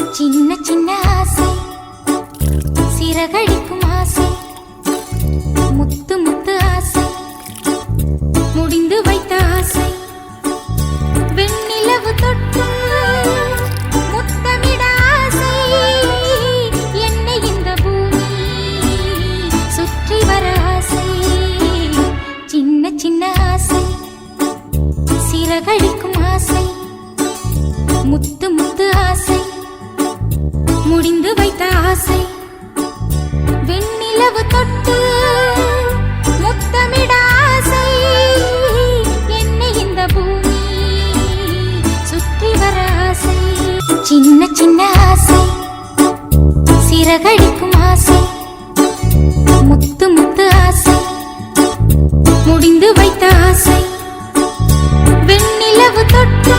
சின்ன சின்ன ஆசை, சிறகடிக்கும் ஆசை, முத்து முத்து ஆசை, முடிந்து வைத்த ஆசை, வெண்ணிலவு தொட்டு முத்தமிட ஆசை, என்னை இந்த பூமி சுற்றி வர ஆசை. சின்ன சின்ன ஆசை, சிறகடிக்கும் ஆசை, முத்து முத்து ஆசை, முடிந்து வைத்த ஆசை, வெண்ணிலவு தொட்டு முத்தமிட ஆசை, என்னை இந்த பூமி சுற்றி வர ஆசை. சின்ன சின்ன ஆசை, சிறகடிக்கும் ஆசை, முத்து முத்து ஆசை, முடிந்து வைத்த ஆசை, வெண்ணிலவு தொட்டு